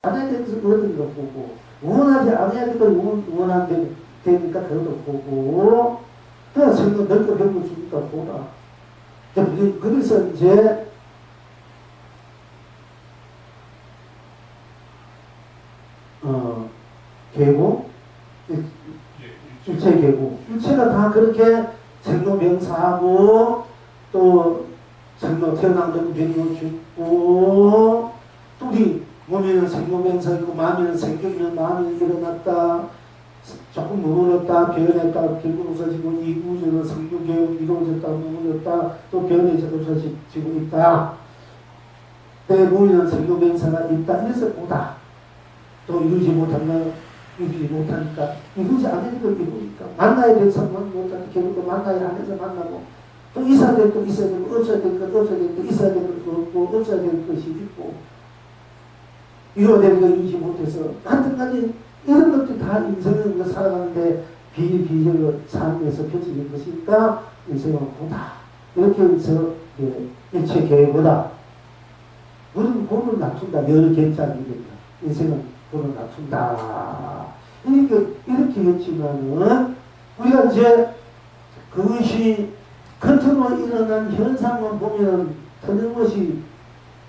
받아야 되는 것을 얻은 거 보고, 원하지 않아야 되는 걸 원하는 되니까 그것도 보고, 그래서 생각 넓고 넓고 주니까 보다. 그래서 이제, 계고, 일체 계고, 일체가 다 그렇게 생로병사하고, 또 생로 태어난 건 병으로 죽고, 또 우리 몸에는 생로병사 있고, 마음에는 생격이면 마음이 일어났다, 조금 머물렀다, 변했다, 결국 없어지고, 이구조는 성교개혁 이루어졌다, 머물렀다, 또 변해서 없어지고 있다. 내 몸에는 생로병사가 있다. 이래서 보다. 또 이루지 못하면 이루지 못하니까 이루지 않는 걸 이루니까 만나야 될 사람은 못하니까 결국 만나야 안해서 만나고 또 있어야 될 것 있어야 되고 없어야 될 것 없어야 될 것 있어야 될 것 없고 없어야 될 것이 있고 이루어야 될 거 이루지 못해서 하여튼간에 이런 것들이 다 인생을 살아가는데 비리비리로 삶에서 펼쳐진 것이니까 인생은 보다 이렇게 해서 일체 계획보다 우리는 고를 낮춘다. 열 개짜리니까 인생은 고를 낮춘다. 이렇게 했지만은 우리가 이제 그것이 겉으로 일어난 현상만 보면 틀림없이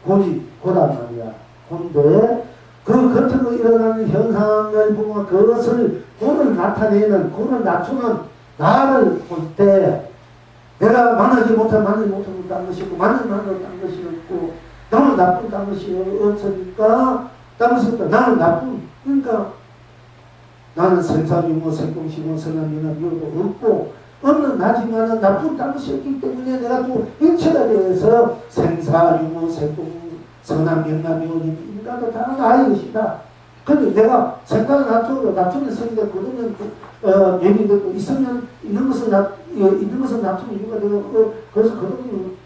고단 말이야. 근데 그 겉으로 일어나는 현상을 보면 그것을 고를 나타내는, 고를 낮추는 나를 볼 때 내가 만나지 못한 딴 것이 있고 만나지 딴 것이 없고 나는 나쁜 딴 것이 없으니까 딴 것이 없다. 나는 나쁜, 그러니까 나는 생사유무 생공시공 선함이나 미워도 없고 없는 나지만은 나쁜 딴 것이 없기 때문에 내가 또 일체가 되어서 생사유무 생공 선함 명남 미워님 인간도 다 나의 것이다. 근데 내가 생각을 낮추면 생기가 그러면 예비 되고 있으면 있는 것을 낮추면 이유가 되고 그래서 그러면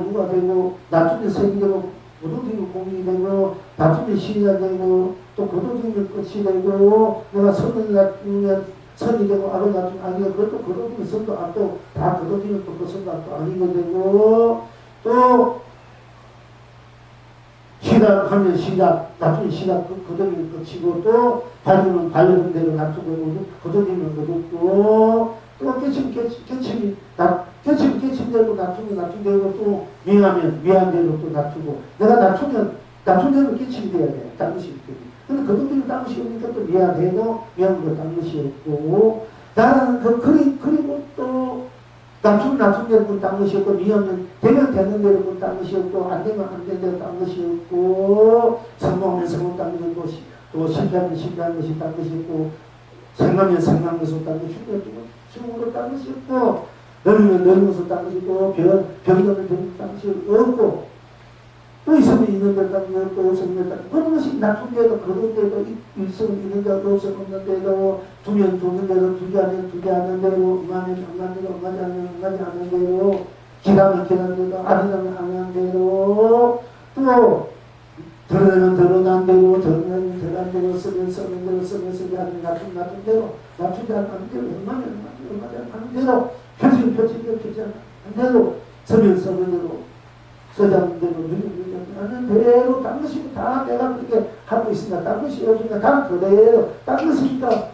무가 되고 낮추면 생이 되고 고도되면 공이 되고 낮추면 신이가 되고 또 고도되면 끝이 되고 내가 선을 낮추면 선이 되고 악을 낮추면 악이 되고 그것도 고도되면 선도 악도 다 고도되면 또 그 선도 악도 아니게 되고 또 시작하면 시작, 낮추면 시작, 거둬지면 끝이고, 또 발리면 발리는 대로 낮추고, 거둬지면 거뒀고, 또 깨치면 대로 낮추면 낮춘 대로 또 미하면 미한 대로 또 낮추고, 내가 낮춘 대로 깨치면 돼야 돼. 딴 것이 없거든. 근데 거둬지면 딴 것이 없으니까 또 미한 대로 미한 거 딴 것이 없고, 나는 그리고 또 낮추면 낮춘 대로 딴 것이 없고, 미하면 되면 되는 대로 딴 것이 없고, 안 되면 안 되는 대로 딴 것이 없고, 성공하면 성공 딴 것이 없고, 또 실패하면 실패한 것이 딴 것이 없고, 생각하면 생각한 것이 딴 것이 없고, 죽음으로 딴 것이 없고, 너리면 너린 것을 딴 것이 없고, 병이 오면 병이 딴 것이 없고, 또 있으면 있는 대로 딴 것이 없고, 없으면 딴 것이 그런 것이 낮춘 대로, 그런 대로, 있으면 있는 대로, 없으면 없는 대로, 두면 두는 대로, 두지 않으면 두지 않는 대로, 응하면 응하는 대로, 응하지 않으면 응하지 않는 대로, 기라면 기라는 대로, 아니라면 아니한 대로, 또 드러내면 드러난 대로, 드러내면 드러난 대로, 쓰면 쓰는 대로, 쓰면 쓰지 않으면 낮춘 대로, 낮추지 않는 대로, 응하면 응하지 않는 대로, 펴지면 펴지 않는 대로, 쓰면 쓰는 대로, 쓰지 않는 대로, 누리지 않는 대로, 딴 것이 다 내가 그렇게 하고 있으니까, 딴 것이 없으니까, 다 그대로, 딴 것이니까,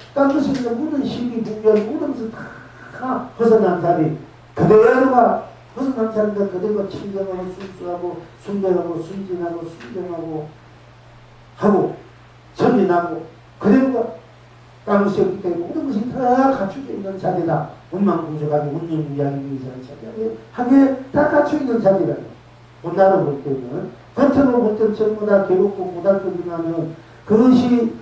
모든 시비, 분별, 모든 것을 다 벗어난 자리, 그대로가 벗어난 자리가 그대로가清정하고 순수하고, 순결하고, 순진하고, 순정하고, 하고, 전인하고, 그대로가 딴 것이 없기 때문에 모든 것이 다 갖추고 있는 자리다. 운만부족하게, 운명무양이 자리, 하게 다 갖추고 있는 자리라고. 본나로 볼 때는, 겉으로 볼 때는 전부 다 괴롭고 고달프지만은, 그것이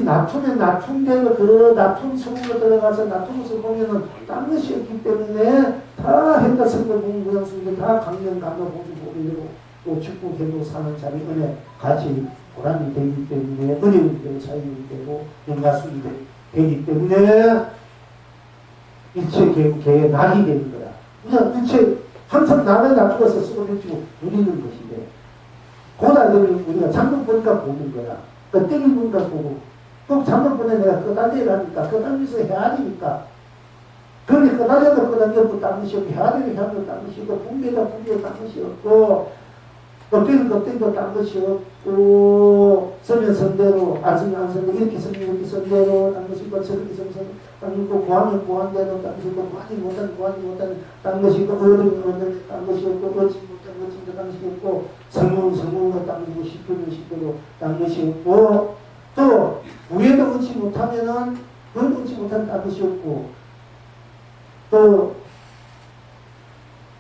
낮추면 낮춘 대로 그 낮춘 속으로 들어가서 낮춘 것을 보면은 딴 것이 없기 때문에 다 행가 성도 공부장 속에 다 강령 감독 공부 보이고 또 축구 계도 사는 자리 은혜 같이 보람이 되기 때문에 어려움이 되고 자유이 되고 영가수이 되기 때문에 일체 개의 낙이 되는 거야. 그냥 일체 항상 남의 낮추어서 쓰고 해주고 누리는 것인데 고달되면 우리가 장독 보니까 보는 거야. 땡이 보니까 보고 또 장독 보내 내가 끄달리라니까 끄달리서 해야 되니까 그러니 끄달려도 끄달려도 딴 것이 없고 해야 되면 해야 되는 딴 것이 없고 분배다 딴 것이 없고 껍데기도 딴 것이 없고, 서면 선대로, 안 서면 안 선대로, 이렇게 서면 이렇게 선대로, 딴 것이 있고, 저렇게 서면 딴 것이 있고, 고하면 고한대로, 딴 것이 있고, 고하지 못하는, 딴 것이 있고, 어른은 딴 것이 없고, 얻지 못하는, 딴 것이 없고, 성공은 딴 것이고, 시표는 딴 것이 없고, 또, 위에도 얻지 못하면은, 그건 얻지 못하는 딴 것이 없고, 또,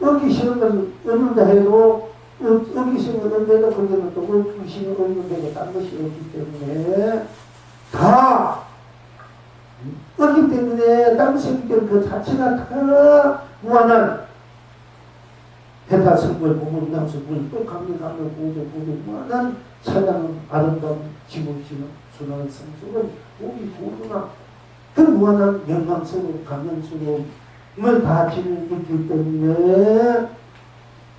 얻기 싫은 걸 얻는다 해도, 얻기 싫은 걸 얻는데도 거기는 또 얻기 싫은 걸 얻는데도 딴 것이 없기 때문에, 다, 얻기 때문에 딴 것이 없기 때문에 그 자체가 다 무한한 해타 성불, 보물, 낭성불, 또 강력, 고조, 무한한 찬양은 아름다운 지구지는 순환의 성수는 오기 고구나. 그 무한한 영광스러운 강연스러움을 다 지니고 있기 때문에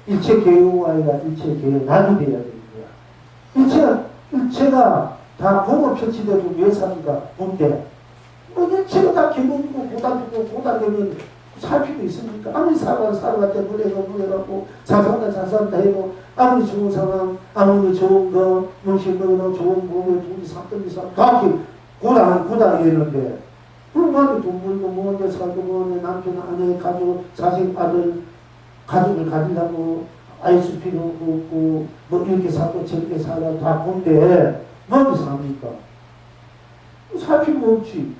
일체 개요가 아니라 일체 개요 낙이 되어야 되는 거야. 일체가 다 공업 표치되고 왜 삽니까? 본데. 일체가 다 개봉이고 고단되면 살 필요 있습니까? 아무리 살아갔다 물려가고 자산다 해도 아무리 좋은 상황, 아무리 좋은 거, 음식 먹으러 좋은 몸에 돈이 샀더니 다 고단이었는데 그럼 돈 벌고 뭐한테 살고 뭐한테 남편, 아내, 가족, 자식, 아들 가족을 가지려고 아이스 필요 없고 뭐 이렇게 살고 저렇게 살아 다 본데 뭐하게 삽니까? 살 필요 없지.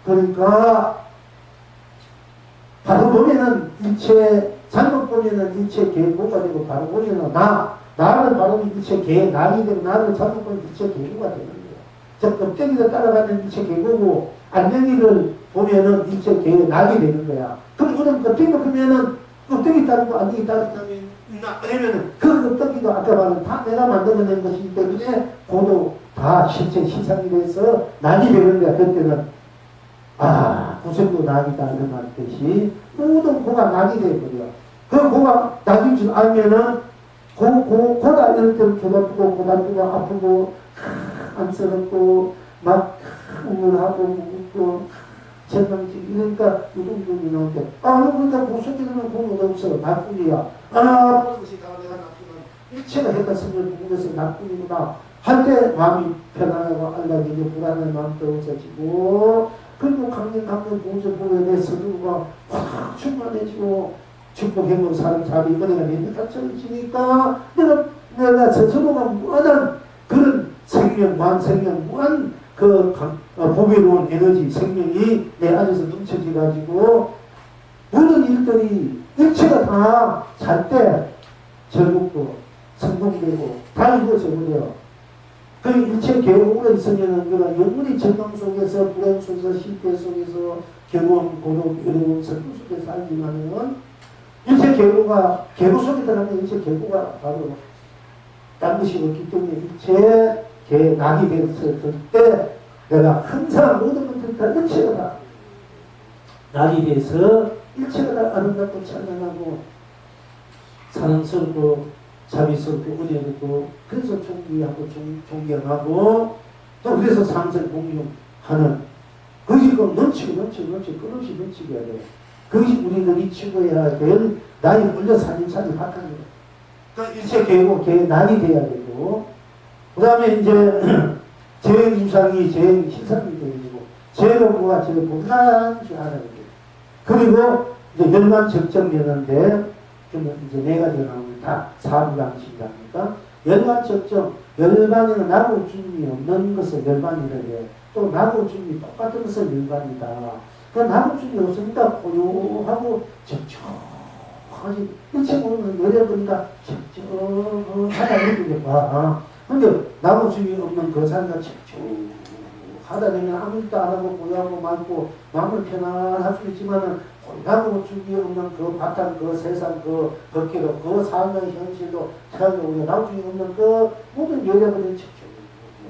그러니까 바로 보면은 일체, 잘못 보면은 일체 계고가 되고, 바로 보면은 나를 바로 일체 계, 낙이 되고, 나를 잘못 보면 일체 계고가 되는 거야. 즉, 껍데기를 따라가는 일체 계고고, 안녕이를 보면은 일체 계, 낙이 되는 거야. 그럼 우리는 껍데기를 보면은, 껍데기 따르고 안녕이 따르다면, 아니면은, 그 껍데기도 아까 말한 다 내가 만들어낸 것이기 때문에, 고도 다 실체 시상이 돼서 낙이 되는 거야, 그때는. 구성도 낙이 따르는 듯이 모든 고가 낙이 되어버려. 그 고가 낙인 줄 알면은 고다 이럴 때는 고단두고 아프고 안쓰럽고 막 우울하고 무겁고 전망직 이러니까 유동적이 나오는데 그러니까 고속이라는 공은 없어. 낙군이야. 모든 것이 다 내가 낙군은 일체가 해다 성을 부분에서 낙군이구나 할 때 마음이 편안하고 안락이고 불안한 마음도 없어지고 그리고 강력 공전 보게 내 서두가 확 충만해지고 축복해본 사람 자리 은혜가 내게 갇혀지니까 내가 스스로가 무한한 그런 생명, 무한 그 보배로운 에너지, 생명이 내 안에서 넘쳐져가지고 모든 일들이 일체가 다 잘 때 즐겁고 성공되고 다 이루어져버려. 그 일체 계획으로 있으면은 그가 영원히 절망 속에서 불행 속에서 실패 속에서 결혼, 고독, 외로움, 슬픔 속에 살지만은 일체 계획 속에 들어가면 일체 계획가 바로 딴 것이 없기 때문에 일체 낙이 되었을 때 내가 항상 모든 것들 다 일체가 다 낙이 돼서 일체가 다 아름답고 찬란하고 사랑스럽고 자비스럽고 은혜롭고 그래서 존귀하고 존경하고 또 그래서 상생 공유하는 그것이 넘치고 끊임없이 넘치게 해야 돼. 그것이 우리들이 추구해야 될 나의 물려 살림살이 바탕인 거야. 그러니까 일체 계고 낙이 돼야 되고 그 다음에 이제 재행임상이 재행시상이 되고 재행고가 재행고난한 줄 알아야 돼. 그리고 이제 열만적정되는데 그러면 이제 네 가지가 나옵니다. 사부강신이랍니까? 열반적정, 열반에는 나고 중이 없는 것을 열반이라 해. 또 나고 중이 똑같은 것을 열반이다. 그 나고 중이 없으니까 고요하고 적적하지. 일체 보면 열어보니까 적적하다 이렇게 봐. 근데 나고 중이 없는 그 자리가 적적하다 보면 아무것도 안 하고 고요하고 맑고 마음을 편안할 수 있지만은 나고 중이 없는 그 바탕, 그 세상, 그 겉기로, 그 삶의 현실도 찾아오고, 나고 중이 없는 그 모든 여자분이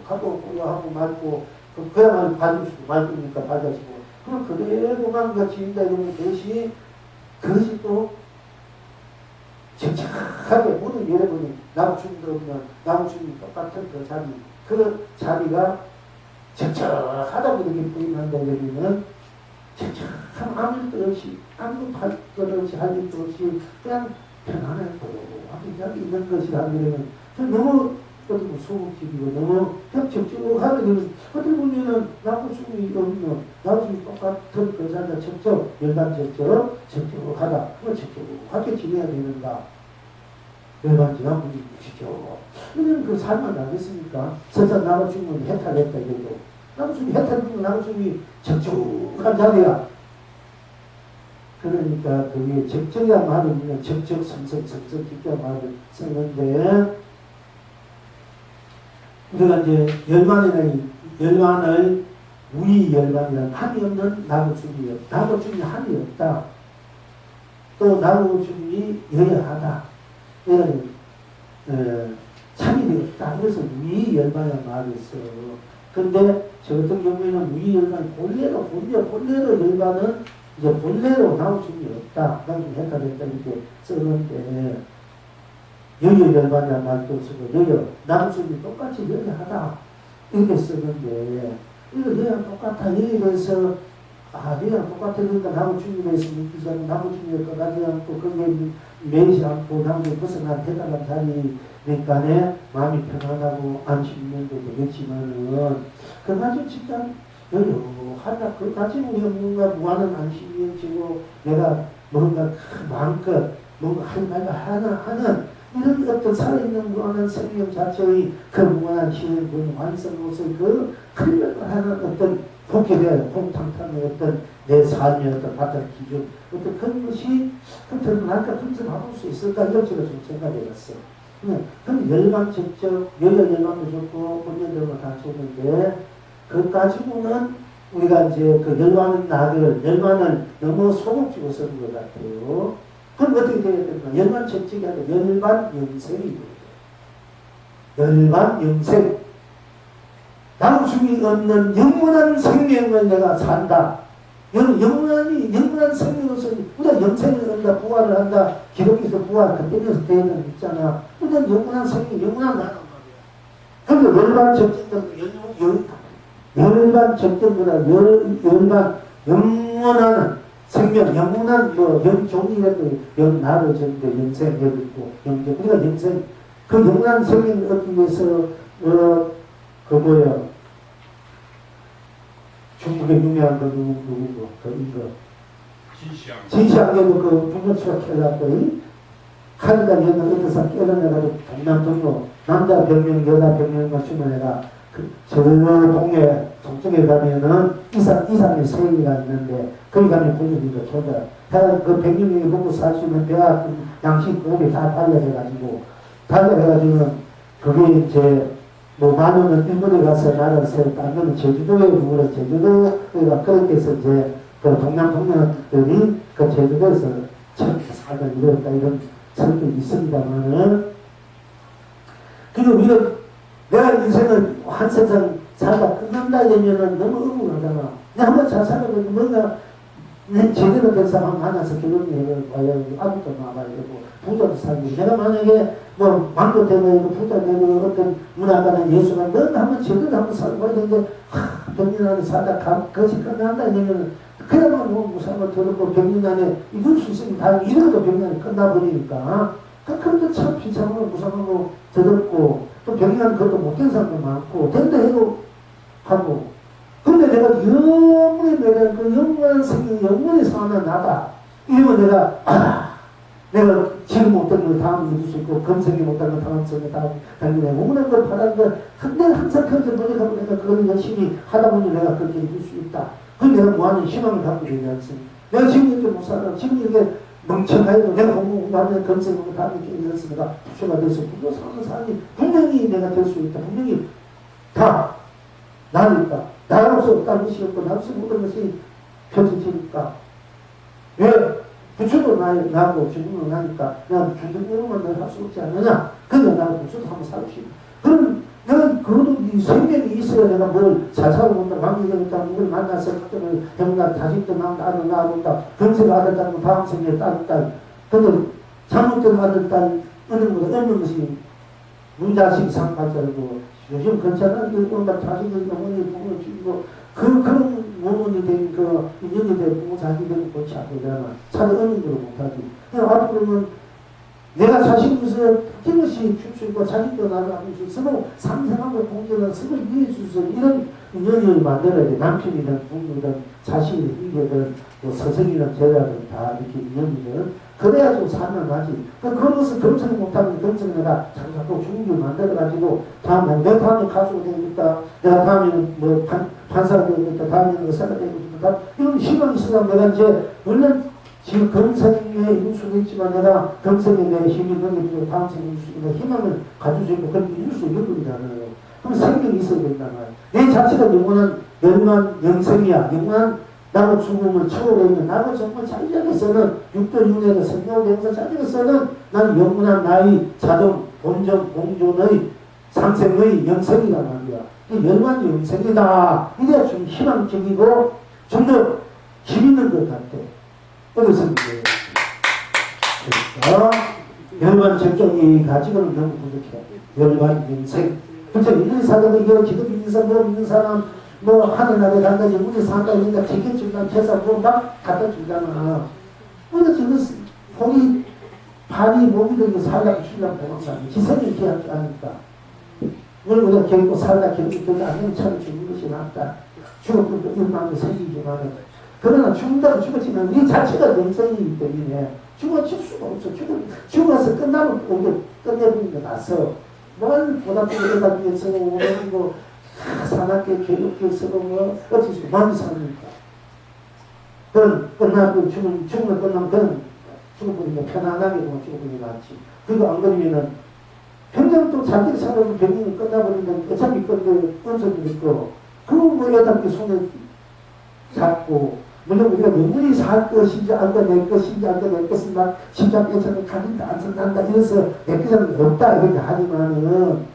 척척하고, 고요하고, 맑고, 그야말로 밝으시고, 맑으니까 밝아지고, 그걸 그대로만 같이 인다 이러면 그것이 또 척척하게 모든 여러분이 나고 중이도 없는, 나고 중이 똑같은 그 자리, 그 자리가 척척하다고 이렇게 부인한다 이러면 참 아무 일도 없이 아무 발도 없이 할 일도 없이 그냥 편안하고 아주 있는 것이라 하면 너무 어떤 뭐 소극적이고 너무 벽적하게 되면 어떻게 보면은 나무숲이 없는 나무숲이 똑같은 그 자리가 적적 열반적적 적적하다 그거 적적하게 지내야 되는가 열반적하고 무시죠 이런 그 삶은 알겠습니까? 설사 나무숲은 해탈했다 이래도 나무숲이 해탈되면 나무숲이 적적한 자리야 그러니까 그게 적적이야 말은 적적성성 깊게 말을 쓰는데 우리가 이제 열반을 우이열반이란 한이 없는 나무숲이 없다. 나무숲이 한이 없다. 또 나무숲이 여여하다. 이런 참이 없다. 그래서 우이열반이라는 말이 있어. 근데 저 같은 경우에는 우이열반이 본래로 열반은 이제 본래로 나무숲이 없다. 나무숲이 헷갈렸다. 이렇게 쓰는데 여여열반이라는 말도 쓰고 여여 나무숲이 똑같이 여여하다 이렇게 쓰는데 이거 여여랑 똑같아 여여에서 여여랑 똑같아 그러니까 나무숲에서 느끼지 나무숲에 떠나지 않고 거기에 매이지 않고 나무에 벗어난 해당한 자리니까 마음이 편안하고 안심 있는 것도 되겠지만은 그 가지고 진짜 여여하다 그 가지고 뭔가 무한한 안심이 지고 내가 뭔가 마음껏 뭔가 하는 이런 어떤 살아있는 무한한 생명 자체의 그 무한한 힘을 그 완성으로서의 그 클력을 하는 어떤 복회된 홍탕탕의 어떤 내 삶의 어떤 바탕 기준 어떤 그런 것이 드러날까 드러나볼 수 있을까 이런 식으로 좀 생각해봤어. 그럼 열반 적적 여여 열반도 좋고 본연적으로 다 좋은데 그 가지고는 우리가 이제 그 열반을 너무 소극적으로 쓰는 것 같아요. 그럼 어떻게 돼야 될까? 열반 적적이 아니라 열반 영생이 돼요. 열반 영생. 나무숲이 없는 영원한 생명을 내가 산다. 영원한 생명으로서 우리가 영생을 한다, 부활을 한다, 기독교에서 부활, 그때에서 대회는 있잖아. 우리가 영원한 생명, 영원한 나란 말이야. 그런데 열반 적적은 열반 적적보다 열반 영원한 생명, 영원한 영종이라도 나로 전대 영생 여기 있고 영종 우리가 영생 그 영원한 생명을 얻기 위해서 중국의 유명한 그 누구고 이거 진시황계도 그 분노추가 켜갖고 카드가 연을 어디서 깨어내가지고 동남동로 남자 병명 여자 병명을 맞추면 저 동네 동쪽에 가면은 이상의 세계가 있는데 거기 가면 보여주니까 좋다. 그 100명이 먹고 살 수 있는 배가 양식 고기 다 달려해가지고 그게 이제 많으면 일본에 가서 나라를 새로 따면 제주도에 누구를 제주도가 그렇게 해서 이제 그 동남 동네들이 그 제주도에서 저렇게 살던 이런 설득이 있습니다만은 그리고 내가 인생을 한 세상 살다 끝난다 이러면은 너무 억울하잖아. 내가 한번 잘 살아보면 뭔가 제대로 된 사람 만나서 결혼해봐야 아무도 나와야 되고 부자도 살고 내가 만약에 망도 되고 부자 되고 어떤 문화가는 예수가 넌 한번 제대로 한번 살아봐야 되는데 백년 안에 살다 거짓 끝난다 이러면 그야말로 무상을 들었고 백년 안에 이룰 수 있으면 다 이래도 백년 안에 끝나버리니까 그런데 참 비참하고 무상하고 더럽고 또 병이라는 것도 못된 사람도 많고 된다 해도 하고 근데 내가 영원히 내가 그 영원한 생명 영원히 사는 나다 이러면 내가 지금 못한 걸 다음에 이룰 수 있고 금생에 못한 걸 다음 생에 당연히 원하는 걸 바라는 걸 내가 항상 그렇게 노력하고 내가 그걸 열심히 하다 보니 내가 그렇게 이룰 수 있다 그럼 내가 무한한 희망을 갖고 되지 않습니까? 내가 지금 이렇게 못 살아 지금 이렇게 멍청하여도 내가 공부하면 검색하고 다음에 이렇게 내가 부처가 돼서 부처 사는 사람이 분명히 내가 될 수 있다. 분명히 다 나니까 나로서 없다는 것이 없고 나로서 모든 것이 펴져지니까 왜 부처도 나고 주님은 나니까 내가 주님으로만 내가 할 수 없지 않느냐. 그러니까 나는 부처도 한번 살읍시다. 그럼 내가 그것도 이 생명이 있어야 내가 뭘 잘 살아본다 관계가 있다 누굴 만나서 각종을 병나 자식도 나를 낳아본다 금세가 아들 딸 다음 생에 딸 근데 잘못된 아들 딸 얻는 것이 무자식 상팔자고 요즘 괜찮아 뭔가 자식을 어머니 부모를 죽이고 그런 원원이 된 인연이 된 부모 자식이 되는 골치 아프잖아 차를 얻는 걸 못하지 앞으로는 내가 자신으로서 힘없이 춤추고 자기도 나가면서 서로 상생하고 공존하고 서로 이해해주서 이런 인연을 만들어야 돼. 남편이든 부모든 자신의 형제든 뭐 서성이든 제자든 다 이렇게 인연이든 그래야 좀 살만하지. 그것을 경청을 못하면 경청을 내가 자꾸 중기를 만들어가지고 다음에 내 다음에 가수가 되겠다. 내가 다음에는 뭐 판사가 되겠다. 다음에는 의사가 되겠다. 이런 희망이 있으면 내가 이제 물론 지금 금생에 이룰 수도 있지만 내가 금생에 내 힘이 능력이 다음 생에 이룰 수 있는 희망을 가질 수 있고 그렇게 이룰 수 있는 거잖아요. 그럼 생명이 있어야 된단 말이야. 내 자체가 영원한 영생이야. 영원한 나고 죽음을 초월해있는 나고 정말 자기에서는 육도윤회의 생명에서 자기에서는 난 영원한 나의 자동, 본정, 공존의 상생의 영생이란 말이야. 영원한 영생이다. 이게 좀 희망적이고 좀 더 재밌는 것 같아. 그래서 열반 적정이 가지고는 너무 부족해. 열반 영생. 그렇죠. 있는 사람은 이거 기도 있는 사람, 뭐 있는 사람, 뭐 하늘나라에 간다지, 우리 산다, 이런다, 지켜준다, 제사 막 갖다 주잖아. 근데 지금 거기 발이 몸이 되고 살다 주려고 도망가는 지성이 기하지 않으니까. 오늘 우리가 결국 살다 결국 안녕 차를 주는 것이 낫다. 죽었던 일만도 생기지만은. 그러나 죽는다고 죽었지만 네 자체가 영생이기 때문에 죽을 수가 없어. 죽어서 끝나면 오게 끝내버리는 게 낫어. 뭘 보답하게 해다 위해서 오는 거 사납게 괴롭게 쓰고 뭐 어찌 수 많이 삽니까? 그건 끝나고 죽으면 끝나면 그건 죽어버리면 편안하게 죽어버리는 게 낫지. 그거 안 그러면은 평생 또 자기 살아도 병이 끝나버리면 어차피 끝내 은석이 있고 그거 뭐 여답게 손에 잡고 물론 우리가 영원히 살 것인지 안다 내 것인지 안다 내 것은 막 심장 깨쳐서 가린다 안 쓴단다 이래서 내 것은 없다 이렇게 하지만은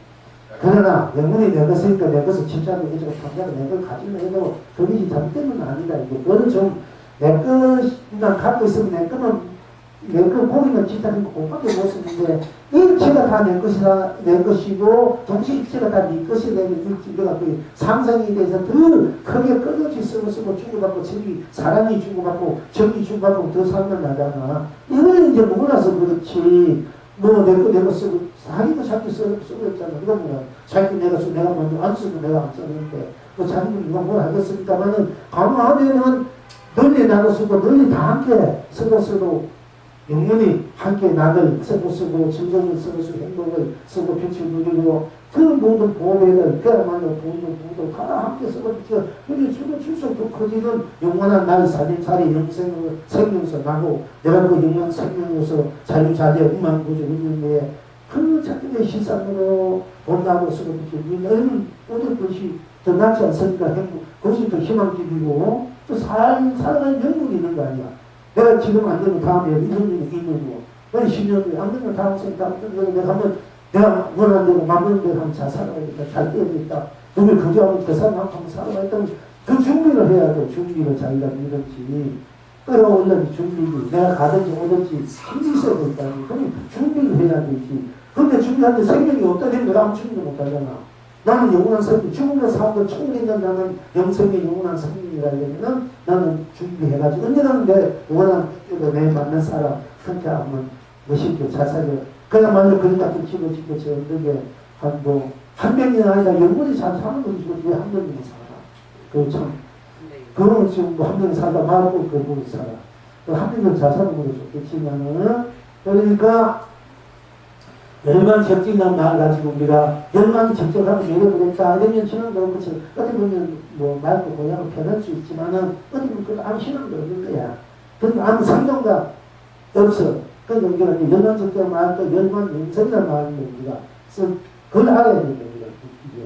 그러나 영원히 내 것이니까 내 것을 침착하게 해주고 당장은 내 걸 가지면 해도 그것이 잘못되면 아니다. 이게 그거는 좀 내 것만 갖고 있으면 내 것은 내 것 고기는 짓다는 거 공밖에 못 쓰는데 일체가 다 내 것이라 내 것이고 동시에 일체가 다 네 것이 되는 일체가 그 상상이 돼서 더 크게 끊어지 쓰고 주고받고 정이 사람이 주고받고 정이 주고받고 더 살면 나잖아. 이거는 이제 몰라서 그렇지. 뭐 내 거 쓰고 자기도 자기 쓰고 있잖아. 이거 뭐야? 자기 내가 쓰고 내가 먼저 안 쓰고 내가 안 썼는데 뭐 자기는 누가 뭘 알겠습니까만은 가능하면은 널리 나도 쓰고 널리 다 함께 쓰고 영원히 함께 나를 쓰고 정성을 쓰고 행복을 쓰고 빛을 누리고 그 모든 보배를 그야말로 돈도 부도 다 함께 쓰고 그게 줄수록 더 커지는 영원한 나의 살림살이 영생으로 생명서 나고 내가 그 영원 생명으로서 자유자재 우만구조 있는데 그 자기의 실상으로 본다고 쓰고 이런 모든 것이 더 낫지 않습니까? 행복 그것이 더 희망적이고 또 살아가는 영문이 있는 거 아니야. 내가 지금 안 되면 다음에 1년이고 2년이고 10년 뒤에 안 되면 다음 생에 내가 한번 내가 원하는 대로 맞는 대로 한번 잘 살아가야겠다. 잘 되어야겠다. 누굴 거주하면 그 사람만큼 한번 살아가겠다. 그 준비를 해야 돼. 준비를 자기가 믿었지. 끌어올려는 준비를 내가 가든지 오든지 힘이 있어야 된다. 그럼 준비를 해야 되지. 근데 준비하는데 생명이 없다 되면 내가 아무 준비도 못 하잖아. 나는 영원한 생명, 죽음과 사고가 천국인간 나는 영생의 영원한 생명이라면 나는 준비해가지고 언제나 내 영원한 내 맞는 사람 함께 한번 멋있게 잘 살려. 그야말로 그런 같은 집을 짓고 저 언덕에 한 명이 아니라 영원히 잘 사는 것이 좋지 왜 한 명이 살아. 그 참 그거는 지금 뭐 한 명이 살다 말고 그 분이 살아. 한 명이 잘 사는 것도 좋겠지만은 그러니까 열만 적정한 말 가지고 우리가 열만 적정하고 내려보니까 이러면 신앙도 없고 어떻게 보면 뭐 맑고 고향을 편할 수 있지만은 어떻게 보면 아무 신앙도 없는 거야. 그러니까 아무 상동가 없어. 그러니까 우리가 이제 열만 적정한 말도 열만 영성이라는 말을 우리가 그걸 알아야 됩니다. 이게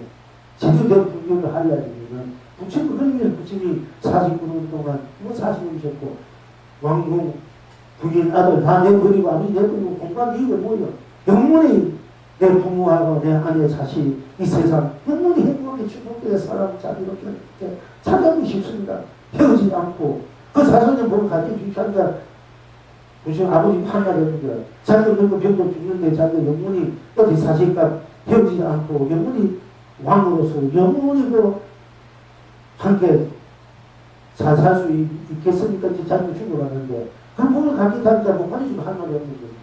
제주된 불교를 알아야 되면은 부처님 그러면 부처님이 49년 동안 뭐 40년이셨고 왕궁 부인 아들 다 내버리고 아버지 내버리고 공부한 이유가 뭐예요? 영원히 내 부모하고 내 아내 자식 이 세상 영원히 행복하게 축복되게 사람 자유롭게 찾아오기 쉽습니다. 헤어지지 않고 그 40년 몸을 가르쳐주지 않으니까 무슨 아버지 판단했는데 자기도 늙고 병도 죽는데 자기가 영원히 어디 자식과 헤어지지 않고 영원히 왕으로서 영원히 그 함께 잘 살 수 있겠습니까? 자기도 죽어가는데 그 몸을 가르쳐다니까 못 가르치고 할 말이 없는 거예요.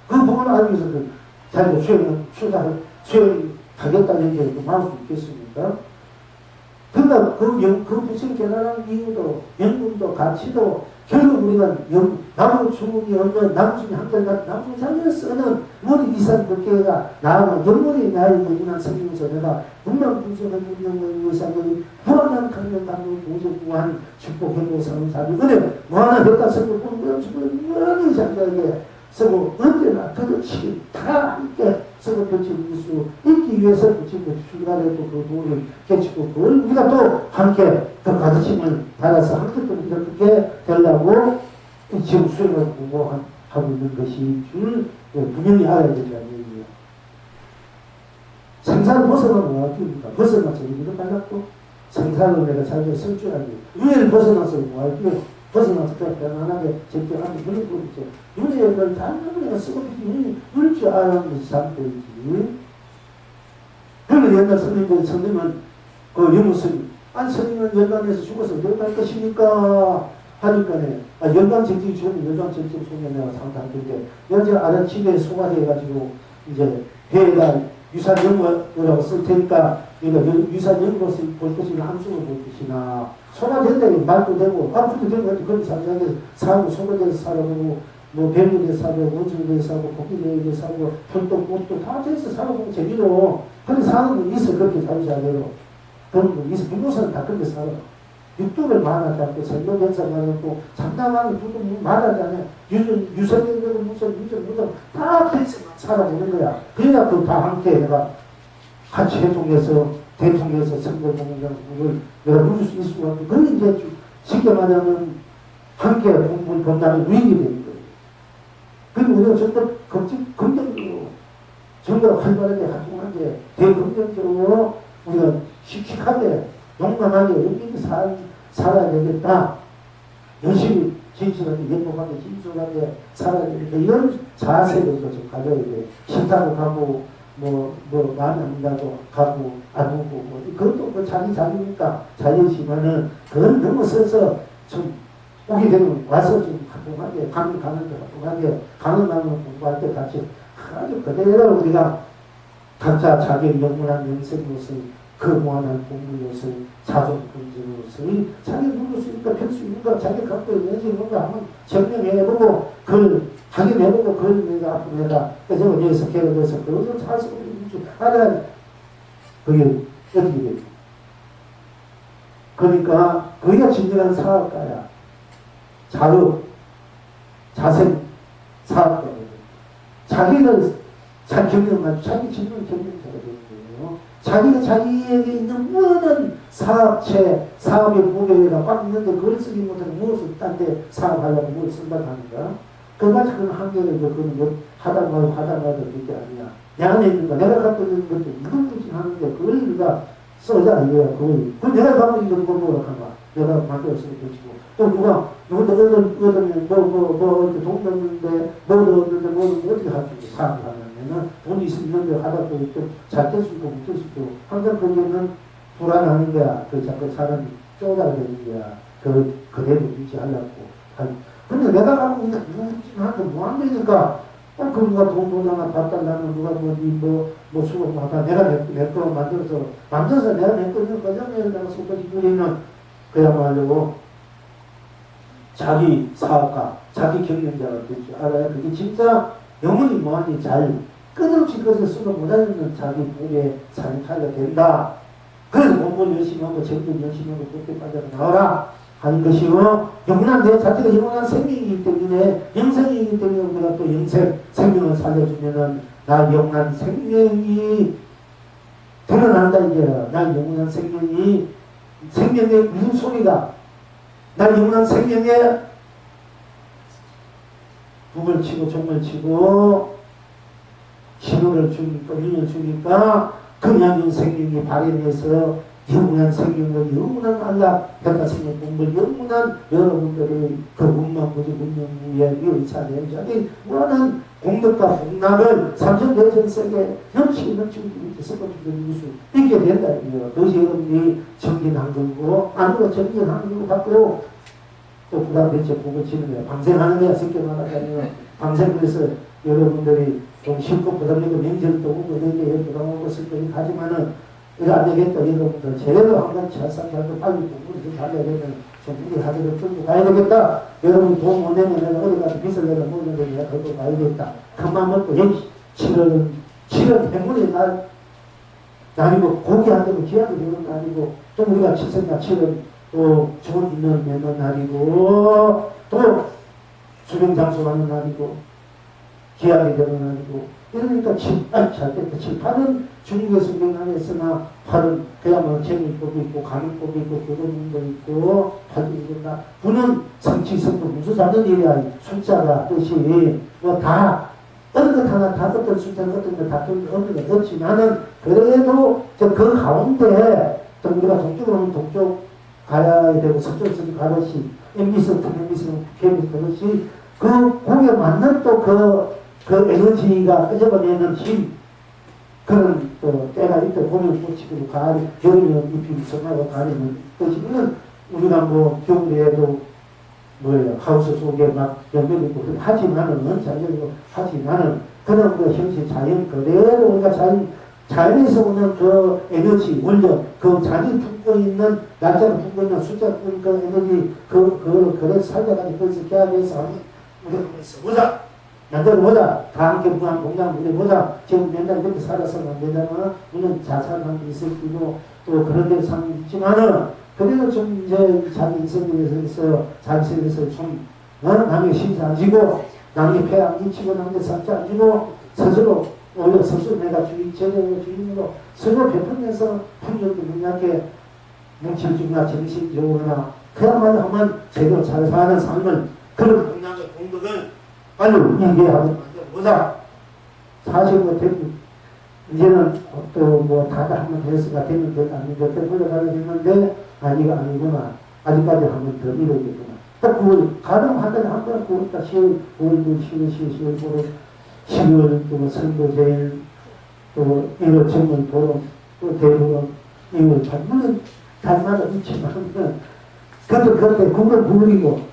그 부분을 알기 위해서는 자기가 수행하겠다는 얘기를 할 수 있겠습니까? 그러니까 그 부처님 깨달은 이유도, 연금도, 가치도, 결국 우리가 나무 주문이 없는 나무중에 한결같은 나무 자리에 쓰는 머리 이상 그게가 나하고 영원히 나의 영원한 생명에서 내가 분명분석한 운명의 의사들이 무한한 강력 강력 무조무한 축복 행복 사는 은혜 무한한 벽가 성공 무한히 장자에게 서고 언제나 그렇지 다 함께 서로 펼칠 수 있기 위해서 지금 출가를 그 도를 깨치고 그걸 우리가 또 함께 그 가르침을 받아서 함께 또 그렇게 되려고 지금 수행을 공부하고 있는 것이 줄 분명히 알아야 된다는 얘기예요. 생사를 벗어나면 뭐할입니까? 벗어나서 이리도 빨랐고 생사를 내가 자기가 설주하기 위를 벗어나서 뭐할게요? 벗어나서 그냥 편안하게 적당하게 그런 거 있죠. 윤회의 걸 단단히 내가 쓰고 윤 줄 아는 것이 잠들지. 그러면 옛날 선생님은 그 유무스님 아니 선생님은 연간에서 죽어서 어디 갈 것입니까? 하니까네 연간 정직 죽으면 연간 정직 속에 내가 상담했는데 여자 아랫집에 소가해가지고 이제 해에다 유산연구라고 쓸 테니까 유산 연구로서 볼 것이나 함수를 볼 것이나 소가 된다면 말도 되고 아프도 되고 그런 상상에서 살고 소가돼서 살아보고 뭐 뱀에서 살고 원숭이에서 살고 코끼리에서 살고 별도 꽃도 다 돼서 살아보고 재미로 그런 사는 분 있어 그렇게 살지 않아요. 그런 분 있어. 비로소는 다 그렇게 살아. 육두를 말하지 않고 생명연사 말하고 장담하는 부분 말하잖아요. 유선연구를 무슨 다 그래서 살아보는 거야. 그러니까 그 다 함께 내가 같이 해통해서 대통령에서 선거공장을 내가 누릴 수 있을 것 같고 그런 이제 쉽게 말하면 함께 공부를 본다는 유익이 되는 거예요. 그리고 우리가 전부 긍정적으로 전부 활발하게 활동하게 대긍정적으로 우리가 씩씩하게 용감하게 여기 살아야 되겠다. 열심히 진실하게 행복하게 진솔하게 살아야 되겠다. 이런 자세를 좀 가져야 돼. 식사도 가고 마음에 안 든다고 가고 안 오고 그것도 뭐 자기니까 자유지만은 그건 넘어서서 좀 오게 되면 와서 좀 활동하게 가는 데 활동하게 가는 공부할 때 같이 아주 그대로 우리가 각자 자기의 영원한 영생으로서 그 무한한 공부로서 자존 근전으로서 자기 누릴 수 있는가 펼 수 있는가 자기 갖고 있는 있는가 한번 증명해보고 그걸 확인해보고 그걸 내가 앞으로 내가 그래서 여기서 개혁해서 그것을 잘 쓰고 있는 줄 알아야 그게 어떻게 돼요? 그러니까 그게 진정한 사업가야. 자유, 자생 사업가거든. 자기를 잘 경영하고 자기 진정 경영자가 되는 거예요. 자기가 자기에게 있는 모든 사업체, 사업의 무게가 꽉 있는데 그걸 쓰지 못하고 무엇을 딴 데 사업하려고 뭘 쓴다고 하니까 그것까지 그런 한계를 그거는 하다마도 그게 아니야. 내 안에 있는 거, 내가 갖고 있는 것도 이것뿐이 하는데 그걸 우리가 써자 이거야. 그걸 내가 갖고 있는 걸 뭐라고 하나. 내가 만들었으면 그렇지고 또 누구도 얻으면 돈 넣는데 뭐를 어떻게 할 수 있어. 사업을 하려면은 돈이 있는데 하다 보니 또잘 될 수 있고 못 될 수 있고 항상 거기는 불안하는 거야. 그 자꾸 사람이 쪼다가 되는 거야. 그대로 유지하려고. 근데 내가 갖고 있는 무한한테 무한되니까 그 누가 돈 하나 받달라면 누가 수고 받아 내가 내 거 만들어서 내가 내 거 있는 과정에서 내가 속까지 누리는 그야말로 자기 사업가, 자기 경영자가 될 줄 알아야 그게 진짜 영원히 무한히 잘 끝없이 그것을 쓰고 못하는 자기 부의 삶이 살게 된다. 그래서 공부를 열심히 하고 정도 열심히 하고 그렇게 빠져 나와라 하는 것이요. 영원한 내 자체가 영원한 생명이기 때문에 영생이기 때문에 우리가 또 생명을 살려주면은 나 영원한 생명이 드러난다 이게. 나 영원한 생명의 물소리가 나 영원한 생명에 북을 치고 종을 치고 신호를 주니까 윤을 주니까 그냥 생명이 발현해서 영원한 생명을 영원한 안락 백화 생명 공부를 영원한 여러분들의 그 문망부지 문명무의 의사대자의 무한한 공덕과 복락을 삼천대전세계 넘치고 섞어주는 수 있게 된다. 그것이 여러분이 정진한 거고 아무도 정진하는 거고 갖고 또 부담대체 보고 치는 거야. 방생하는 거야. 성격 말하자면 방생 그래서 여러분들이 좀 쉽고 부담되고 명절도 오고 이렇게 부담 오고 쓸 거니 하지만은 이거 안 되겠다. 여러분들 제대로 한번 찰싹하고 빨리 공부를 잘해야 되면 좀 우리 하도록 끌고 가야 되겠다. 여러분 돈 못 내면 내가 어디 가서 빚을 내가 모르는데 내가 걸고 가야겠다. 큰맘 먹고 여기 7월 행운의 날이고 고기 한 대고 기한이 되는 날이고 또 우리가 칠성날 7월 또 좋은 인연 맺는 날이고 또 수령장소 하는 날이고 기한이 되는 날이고 이러니까 7, 8은 중국에서 명함했으나 8은 그야말로 재물법이 있고 가물법이 있고 교도문도 있고 8이 된다. 9는 성취성도 무수사는 일이야. 숫자가 뜻이 뭐 다 어느 것 하나 다 어떤 숫자는 어떤 것다 어느 것 없지만은 그래도 그 가운데 좀 우리가 동쪽으로 하면 동쪽 가야 되고 서쪽에서 가듯이 MB선, MB선, KBS 그것이 그 곡에 맞는 또 그 에너지가 끄집어내는 힘 그런 또 때가 있다. 봄은 꽃이고 가을이 겨울이면 잎이 무성하고 가을이면 꽃이 있는 우리가 뭐 겨울에도 뭐예요 하우스 속에 막 연결이 있고 하지만은 그런 그 현실 자연 그대로 우리가 자연에서 오는 그 에너지 원력 그 자연이 품고 있는 날짜를 품고 있는 숫자 그 에너지 그래서 살다가지고 거기서 계약해서 우리가 그래서 보자 만들어 보자. 다 함께 무한 공장 무대 보자. 지금 맨날 이렇게 살아서는 안 되잖아. 물론 자산한 게 있을 거고 또 그런 데 상황이 있지만은 그래도 좀 이제 자기 인생에서 자기세에서 좀 남의 심사 안 지고 남의 폐 안 끼치고 남의 상처 안 지고 스스로 오히려 스스로 내가 주인으로 스스로 베풀면서 품격도 능력에 뭉칠중이나 정신적으로나 그야말로 하면 제대로 잘 사는 삶을 그런 공양의 공덕을 빨리 얘기하고 보자. 사실 뭐 이제는 또 뭐 다들 한번 됐으니까 되는 것 아닌데 흘러가게 됐는데 아니가 아니구나. 아직까지 한번 더 미뤄야겠구나. 또 9월 가령 한 달에 한 번 9월달 10월 9월 10월 9월 10월 또 선거제일 또 1월 정월 보름 또 대보름 2월 달 물론 달마다 있지만 그것도 그때 9월 9월이고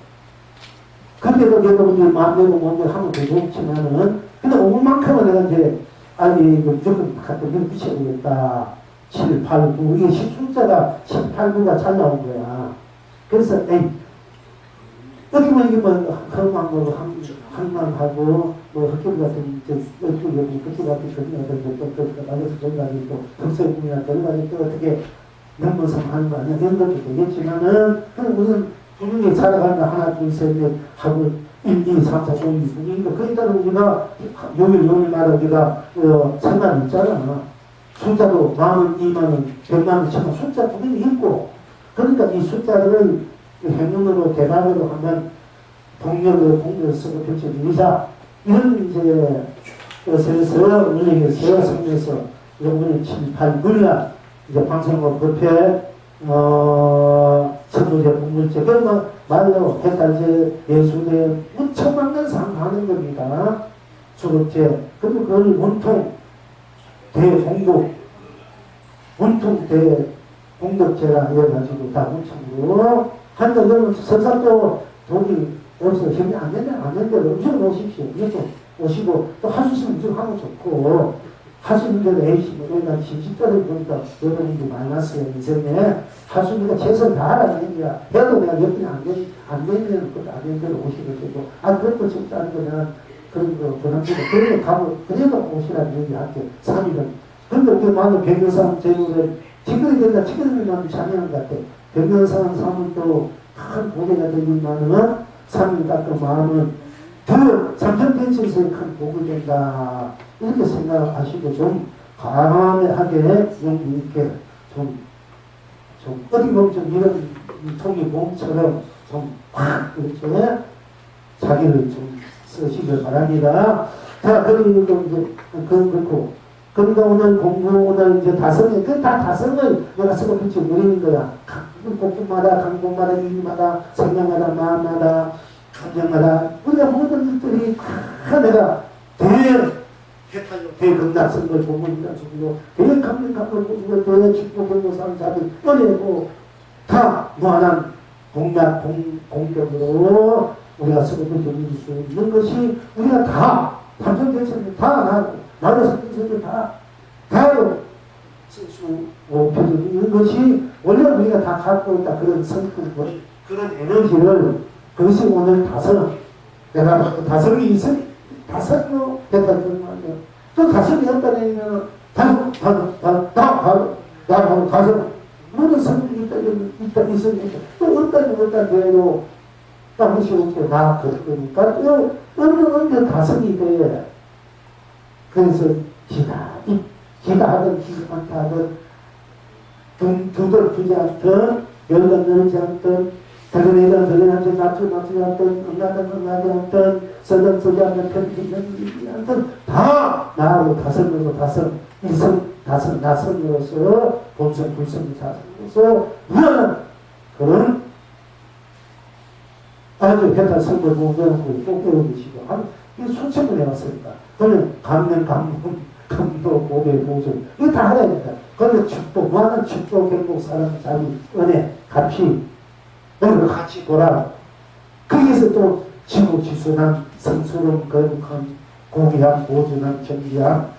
그때도 여러분들 마음대로 몸대로 하면 되고 있지만은 근데 오늘만큼은 내가 이제 아니 이거 조금 갖다 붙여보겠다 7, 8, 9 이게 숫자가 7, 8, 9가 잘 나온 거야. 그래서 어떻게 보면 이게 뭐 흥망하고 흥망하고 뭐 흑교 같은 흑교 같은 그림이나 또 나가서 저기가지고 또 흑설궁이나 저기가지고 또 어떻게 명문상 하는 거 아니야 이런 것도 되겠지만은 그럼 무슨 분명히 살아간다. 하나, 둘, 셋, 넷 하고 1, 2, 3, 4, 5, 6, 6. 그에 따라 우리가 요일마다 우리가 상관이 있잖아. 숫자도 10,000원, 20,000원, 100,000원, 1,000,000원 숫자 분명히 있고 그러니까 이 숫자를 행운으로 대박으로 하면 동력으로 공력을 쓰고 펼쳐주자. 이런 이제 것에서 운영에서 성에서 여러분이 7, 8, 9년 이제 방송국 법회 선도제, 공물제, 그런 말로 해탈제, 예수제, 무척만한 상 하는 겁니다. 수급제, 그리고 그걸 원통 대공덕, 원통 대공덕제라 해가지고 다 뭉쳐고 한다. 그러면 설사도 돈이 없어. 형이 안 된다, 무조건 오십시오. 무조건 오시고, 또 할 수 있으면 무조건 하면 좋고, 하시는 대로 A씨, 우리가 심심자를 보니까 여러분들이 많이 났어요. 인생에. 하시니까 최선을 다하라는 얘기야. 해도 내가 여건이 안 되면 그것도 안 되는 대로 오시게 되고, 그것도 진짜 아니고 내가 그런 거 보람주고, 그래도 가고, 그래도 오시라는 얘기 할게. 3일은. 근데 우리 많은 백년상 제국을 지금이 된다, 지금이 된다, 자명한 것 같아. 백년상 사면 또 큰 고개가 되기만은 3일 깎은 마음은 더 삼천pension에서의 큰 복이 된다. 이렇게 생각하시고 좀 강하게 용기 있게 좀 어디 보면 좀 이런 통이 몸처럼 좀 확 이렇게 자기를 좀 쓰시길 바랍니다. 자, 그리고 이제 그렇고 그러니까 오늘 공부 오늘 이제 다성에 다 다성을 내가 쓰고 빛을 누리는 거야. 곡마다 강곡마다 일마다 생각마다 마음마다 감정마다 우리가 모든 일들이 다 내가 대극락선 걸 보문이라 주고 대감는 감을 보고 대축복을 상자를 꺼내고 다 무한한 공격으로 우리가 쓰고 누릴 수 있는 것이 우리가 다 삼성 개체를 다 나라 성경서를 다로 표준 것이 원래 우리가 다 갖고 있다 그런 성품 그런 에너지를 그것이 오늘 내가 다섯이 있으니 다섯으로 됐다 그런 말이야. 또 다섯이 없다면 나하고 다섯 모든 성품이 있다 있으니까 또 없다 대로 그것이 없고 나 그러니까 또 어느 다섯이 돼. 그래서 기가 하든 기가 많다 하든 두들 두지 않든 열건 늘지 않든 드러내든 드러내지 않든 응하지 않든 쓰지 않든 편집이 않든 다 나하고 다섯으로서 나선으로서 본성 불성이 자성으로서 무한한 그런 아주 회타 선거 공부하고 꼭 배우시고 이 수천을 해왔으니까 그러면 감도, 고백, 보존 이거 다 알아야 된다. 그런데 축복, 무한한 축복, 행복, 사랑, 자비, 은혜, 가치 이런 거 같이 보라. 거기에서 또 지고 지순한 성스러운 거룩한 고귀한 보존한 정리한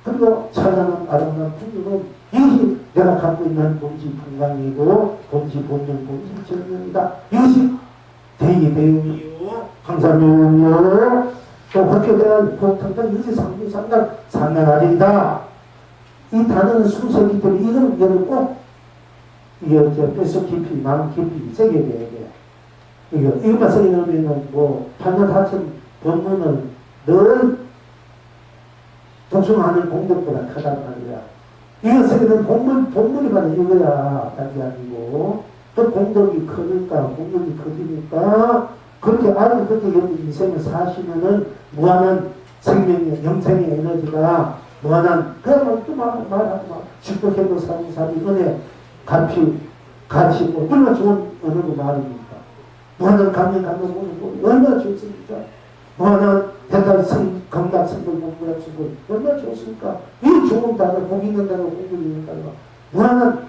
그리고 찬란한 아름다운 풍요는 이것이 내가 갖고 있는 본지 건강이고 본지 본능 본지 정령이다. 이것이 대의 배움이요 강사명이요 또 그렇게 대한 보통은 이것이 상당하리이다. 이 단어는 순서이기 때문에 이거는 꼭 뼛속 깊이 마음 깊이 새겨야 돼. 이것만 새겨놓으면 판단하천 본문은 늘 독송하는 공덕보다 크단 말이야. 이거 새겨놓은 본문이 바로 이거야. 딱이 아니고 또 공덕이 커지니까 그렇게 아주 그렇게 인생을 사시면은 무한한 생명의 영생의 에너지가 무한한 그러면 또 말하지 마. 축복해도 사비 은혜 가치 뭐 얼마나 좋은 언어고 말입니까? 무한한 감명 얼마나 좋습니까? 무한한 대단 건강 성분 공부할 수분 얼마나 좋습니까? 이 좋은 단어 복 있는 단어 공부 있는 단어 무한한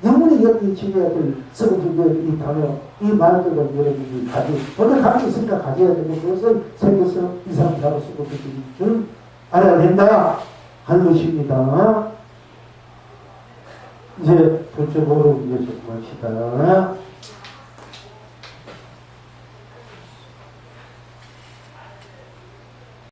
영혼의 영이 지내야 될 성분의 이 단어 이 말들을 여러분이 오늘 가지고 있으니까 가져야 되고 그것을 생겨서 이 사람 바로 쓰고 줄 알아야 된다 하는 것입니다. 이제 본격적으로 이제 조금 합시다.